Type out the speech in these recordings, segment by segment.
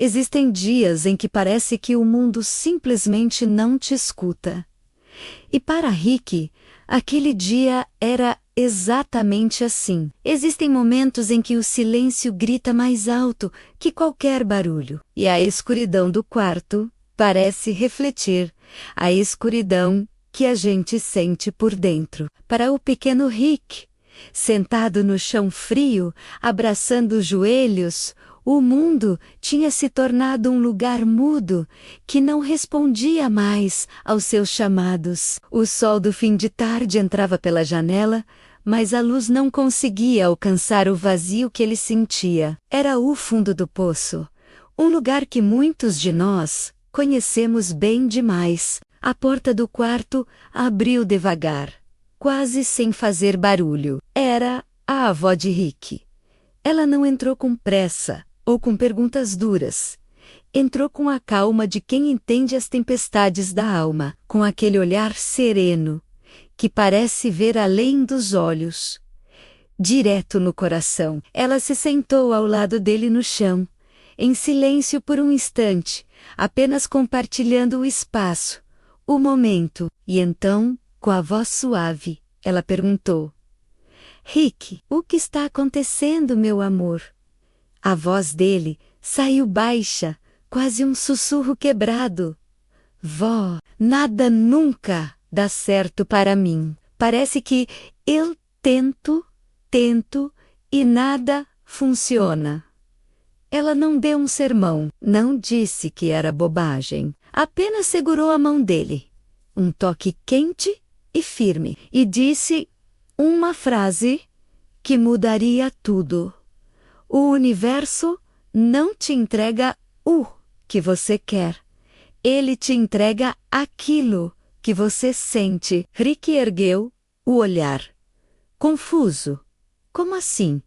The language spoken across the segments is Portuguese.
Existem dias em que parece que o mundo simplesmente não te escuta. E para Rick, aquele dia era exatamente assim. Existem momentos em que o silêncio grita mais alto que qualquer barulho, e a escuridão do quarto parece refletir a escuridão que a gente sente por dentro. Para o pequeno Rick, sentado no chão frio, abraçando os joelhos, o mundo tinha se tornado um lugar mudo que não respondia mais aos seus chamados. O sol do fim de tarde entrava pela janela, mas a luz não conseguia alcançar o vazio que ele sentia. Era o fundo do poço, um lugar que muitos de nós conhecemos bem demais. A porta do quarto abriu devagar, quase sem fazer barulho. Era a avó de Rick. Ela não entrou com pressa ou com perguntas duras. Entrou com a calma de quem entende as tempestades da alma, com aquele olhar sereno, que parece ver além dos olhos, direto no coração. Ela se sentou ao lado dele no chão, em silêncio por um instante, apenas compartilhando o espaço, o momento. E então, com a voz suave, ela perguntou: Rick, o que está acontecendo, meu amor? A voz dele saiu baixa, quase um sussurro quebrado. Vó, nada nunca dá certo para mim. Parece que eu tento e nada funciona. Ela não deu um sermão, não disse que era bobagem. Apenas segurou a mão dele, um toque quente e firme, e disse uma frase que mudaria tudo. O universo não te entrega o que você quer. Ele te entrega aquilo que você sente. Rick ergueu o olhar, confuso. Como assim?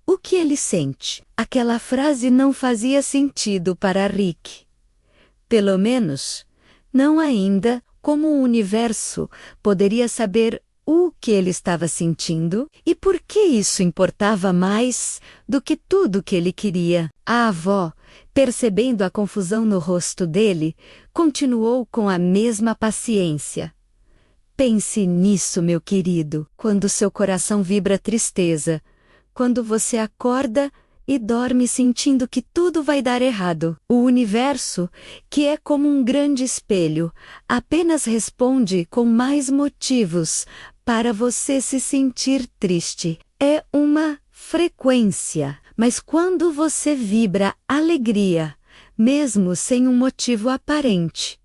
O que ele sente? Aquela frase não fazia sentido para Rick. Pelo menos, não ainda. Como o universo poderia saber o que ele estava sentindo e por que isso importava mais do que tudo que ele queria? A avó, percebendo a confusão no rosto dele, continuou com a mesma paciência. Pense nisso, meu querido, quando seu coração vibra tristeza, quando você acorda e dorme sentindo que tudo vai dar errado. O universo, que é como um grande espelho, apenas responde com mais motivos para você se sentir triste. É uma frequência, mas quando você vibra alegria, mesmo sem um motivo aparente,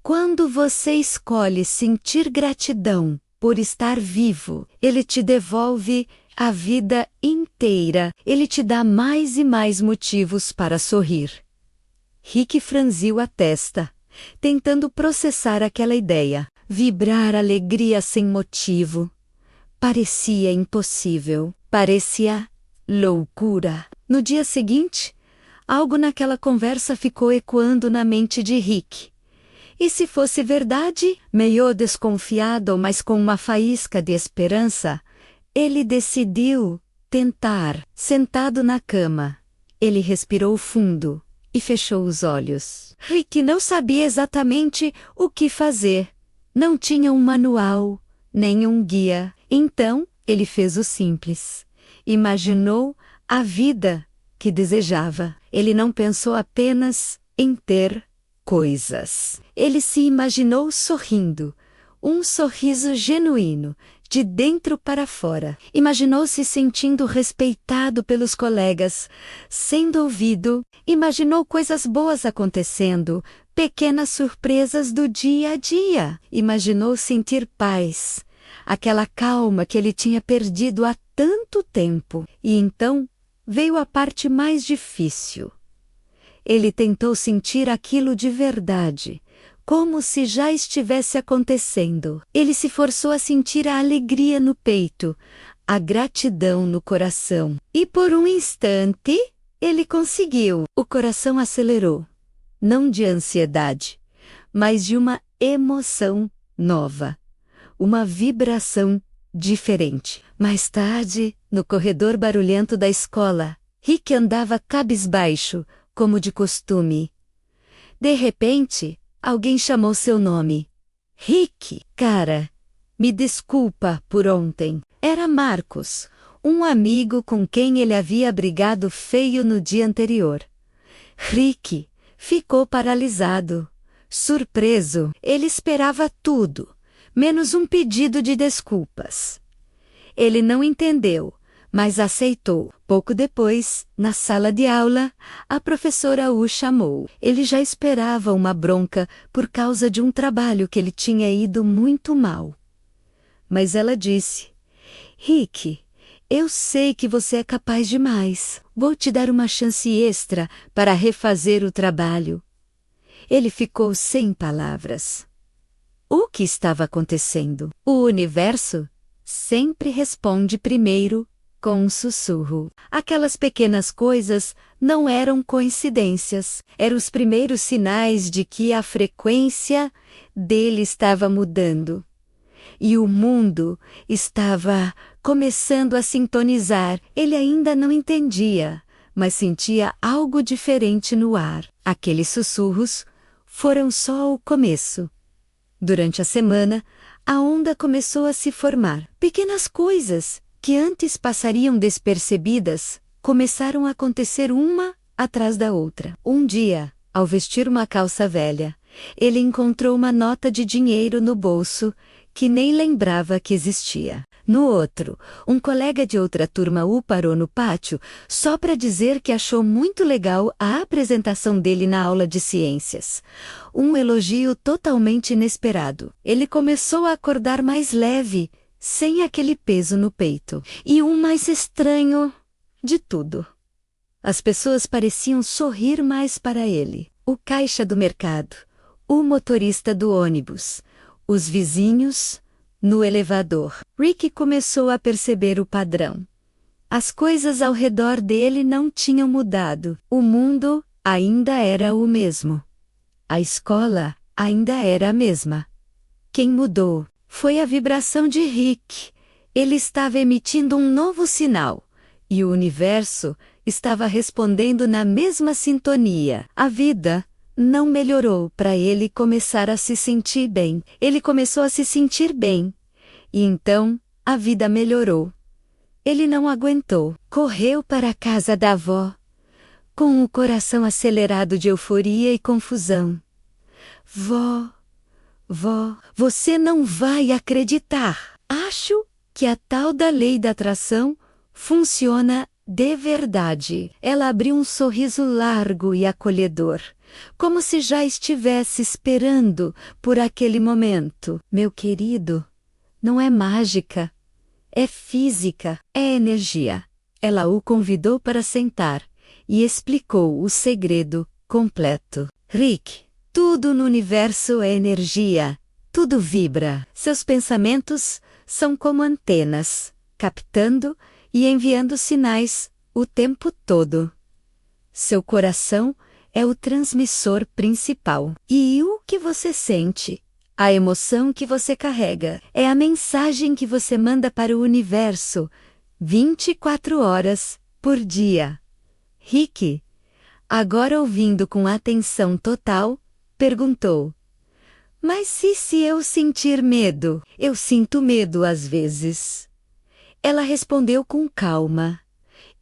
quando você escolhe sentir gratidão por estar vivo, ele te devolve a vida inteira. Ele te dá mais e mais motivos para sorrir. Rick franziu a testa, tentando processar aquela ideia. Vibrar alegria sem motivo parecia impossível, parecia loucura. No dia seguinte, algo naquela conversa ficou ecoando na mente de Rick. E se fosse verdade, meio desconfiado, mas com uma faísca de esperança, ele decidiu tentar. Sentado na cama, ele respirou fundo e fechou os olhos. Rick não sabia exatamente o que fazer. Não tinha um manual, nem um guia. Então, ele fez o simples. Imaginou a vida que desejava. Ele não pensou apenas em ter coisas. Ele se imaginou sorrindo, um sorriso genuíno, de dentro para fora. Imaginou-se sentindo respeitado pelos colegas, sendo ouvido. Imaginou coisas boas acontecendo, pequenas surpresas do dia a dia. Imaginou sentir paz, aquela calma que ele tinha perdido há tanto tempo. E então veio a parte mais difícil. Ele tentou sentir aquilo de verdade, como se já estivesse acontecendo. Ele se forçou a sentir a alegria no peito, a gratidão no coração. E por um instante, ele conseguiu. O coração acelerou, não de ansiedade, mas de uma emoção nova, uma vibração diferente. Mais tarde, no corredor barulhento da escola, Rick andava cabisbaixo, como de costume. De repente, alguém chamou seu nome. Rick, cara, me desculpa por ontem. Era Marcos, um amigo com quem ele havia brigado feio no dia anterior. Rick ficou paralisado. Surpreso, ele esperava tudo, menos um pedido de desculpas. Ele não entendeu, mas aceitou. Pouco depois, na sala de aula, a professora o chamou. Ele já esperava uma bronca por causa de um trabalho que ele tinha ido muito mal. Mas ela disse: Rick, eu sei que você é capaz demais. Vou te dar uma chance extra para refazer o trabalho. Ele ficou sem palavras. O que estava acontecendo? O universo sempre responde primeiro com um sussurro. Aquelas pequenas coisas não eram coincidências. Eram os primeiros sinais de que a frequência dele estava mudando. E o mundo estava começando a sintonizar. Ele ainda não entendia, mas sentia algo diferente no ar. Aqueles sussurros foram só o começo. Durante a semana, a onda começou a se formar. Pequenas coisas que antes passariam despercebidas começaram a acontecer uma atrás da outra. Um dia, ao vestir uma calça velha, ele encontrou uma nota de dinheiro no bolso que nem lembrava que existia. No outro, um colega de outra turma o parou no pátio só para dizer que achou muito legal a apresentação dele na aula de ciências. Um elogio totalmente inesperado. Ele começou a acordar mais leve, sem aquele peso no peito. E o mais estranho de tudo: as pessoas pareciam sorrir mais para ele. O caixa do mercado, o motorista do ônibus, os vizinhos no elevador. Rick começou a perceber o padrão. As coisas ao redor dele não tinham mudado. O mundo ainda era o mesmo. A escola ainda era a mesma. Quem mudou foi a vibração de Rick. Ele estava emitindo um novo sinal, e o universo estava respondendo na mesma sintonia. A vida não melhorou para ele começar a se sentir bem. Ele começou a se sentir bem. E então, a vida melhorou. Ele não aguentou. Correu para a casa da avó, com o coração acelerado de euforia e confusão. Vó, você não vai acreditar. Acho que a tal da lei da atração funciona de verdade. Ela abriu um sorriso largo e acolhedor, como se já estivesse esperando por aquele momento. Meu querido, não é mágica, é física, é energia. Ela o convidou para sentar e explicou o segredo completo. Rick, tudo no universo é energia, tudo vibra. Seus pensamentos são como antenas, captando e enviando sinais o tempo todo. Seu coração é o transmissor principal. E o que você sente, a emoção que você carrega, é a mensagem que você manda para o universo 24 horas por dia. Rick, agora ouvindo com atenção total, perguntou: Mas e se eu sentir medo? Eu sinto medo às vezes. Ela respondeu com calma.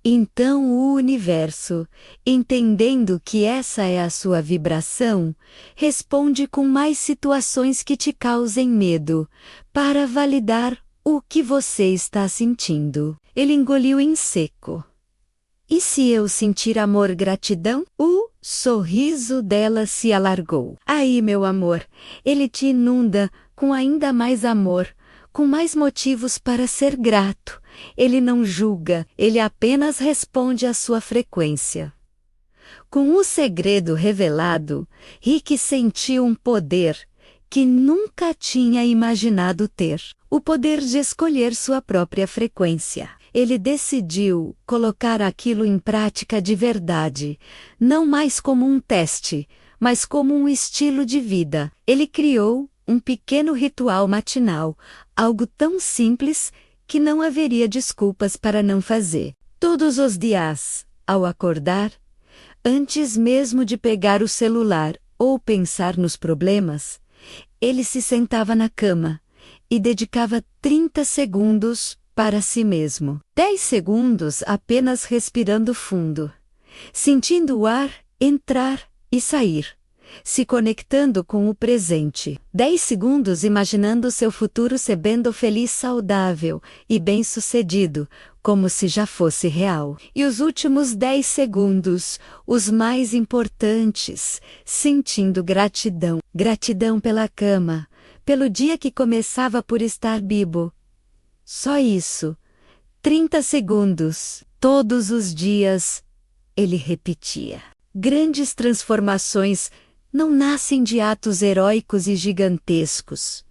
Então o universo, entendendo que essa é a sua vibração, responde com mais situações que te causem medo, para validar o que você está sentindo. Ele engoliu em seco. E se eu sentir amor e gratidão? O sorriso dela se alargou. Aí, meu amor, ele te inunda com ainda mais amor, com mais motivos para ser grato. Ele não julga, ele apenas responde à sua frequência. Com o segredo revelado, Rick sentiu um poder que nunca tinha imaginado ter. O poder de escolher sua própria frequência. Ele decidiu colocar aquilo em prática de verdade, não mais como um teste, mas como um estilo de vida. Ele criou um pequeno ritual matinal, algo tão simples que não haveria desculpas para não fazer. Todos os dias, ao acordar, Antes mesmo de pegar o celular ou pensar nos problemas, ele se sentava na cama e dedicava 30 segundos para si mesmo. 10 segundos apenas respirando fundo, sentindo o ar entrar e sair, se conectando com o presente. 10 segundos imaginando seu futuro sendo feliz, saudável e bem-sucedido, como se já fosse real. E os últimos 10 segundos, os mais importantes, sentindo gratidão. Gratidão pela cama, pelo dia que começava por estar vivo. Só isso. 30 segundos, todos os dias, ele repetia. Grandes transformações não nascem de atos heróicos e gigantescos.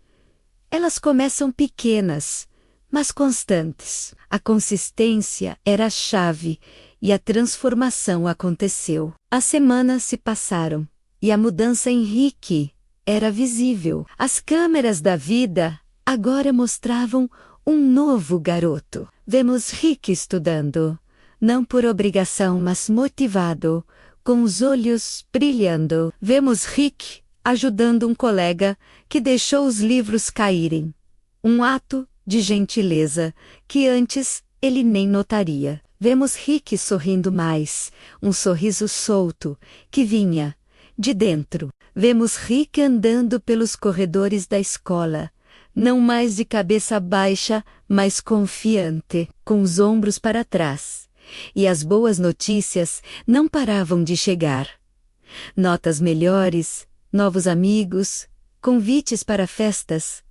Elas começam pequenas, mas constantes. A consistência era a chave e a transformação aconteceu. As semanas se passaram e a mudança em Rick era visível. As câmeras da vida agora mostravam um novo garoto. Vemos Rick estudando, não por obrigação, mas motivado, com os olhos brilhando. Vemos Rick ajudando um colega que deixou os livros caírem. Um ato de gentileza que antes ele nem notaria. Vemos Rick sorrindo mais, um sorriso solto que vinha de dentro. Vemos Rick andando pelos corredores da escola, não mais de cabeça baixa, mas confiante, com os ombros para trás. E as boas notícias não paravam de chegar. Notas melhores, novos amigos, convites para festas,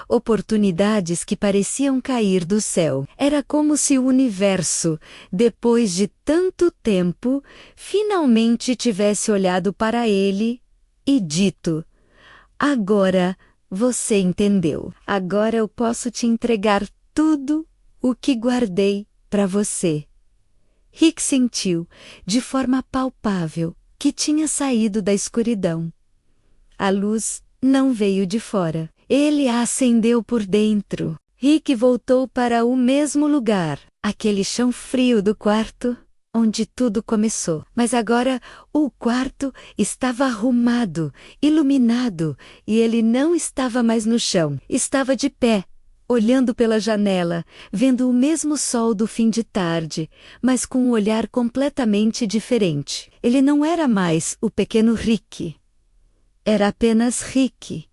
oportunidades que pareciam cair do céu. Era como se o universo, depois de tanto tempo, finalmente tivesse olhado para ele e dito: agora você entendeu. Agora eu posso te entregar tudo o que guardei para você. Rick sentiu, de forma palpável, que tinha saído da escuridão. A luz não veio de fora. Ele a acendeu por dentro. Rick voltou para o mesmo lugar, aquele chão frio do quarto, onde tudo começou. Mas agora o quarto estava arrumado, iluminado, e ele não estava mais no chão. Estava de pé, olhando pela janela, vendo o mesmo sol do fim de tarde, mas com um olhar completamente diferente. Ele não era mais o pequeno Rick. Era apenas Rick,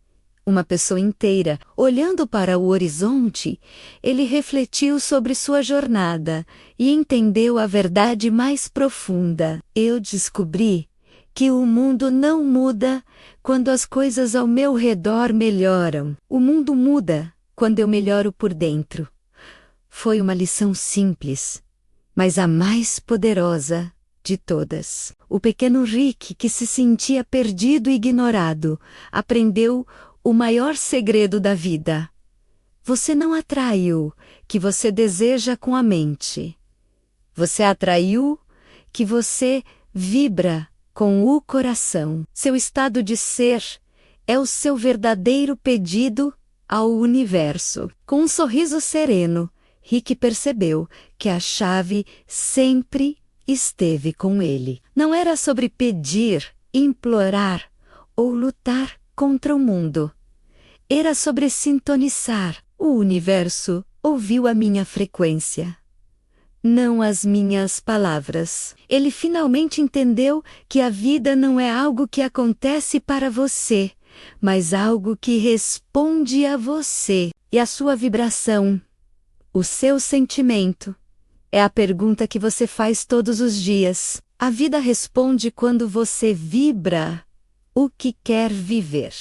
uma pessoa inteira. Olhando para o horizonte, ele refletiu sobre sua jornada e entendeu a verdade mais profunda. Eu descobri que o mundo não muda quando as coisas ao meu redor melhoram. O mundo muda quando eu melhoro por dentro. Foi uma lição simples, mas a mais poderosa de todas. O pequeno Rick, que se sentia perdido e ignorado, aprendeu o maior segredo da vida. Você não atrai o que você deseja com a mente. Você atrai o que você vibra com o coração. Seu estado de ser é o seu verdadeiro pedido ao universo. Com um sorriso sereno, Rick percebeu que a chave sempre esteve com ele. Não era sobre pedir, implorar ou lutar contra o mundo. Era sobre sintonizar. O universo ouviu a minha frequência, não as minhas palavras. Ele finalmente entendeu que a vida não é algo que acontece para você, mas algo que responde a você. E a sua vibração, o seu sentimento, é a pergunta que você faz todos os dias. A vida responde quando você vibra o que quer viver.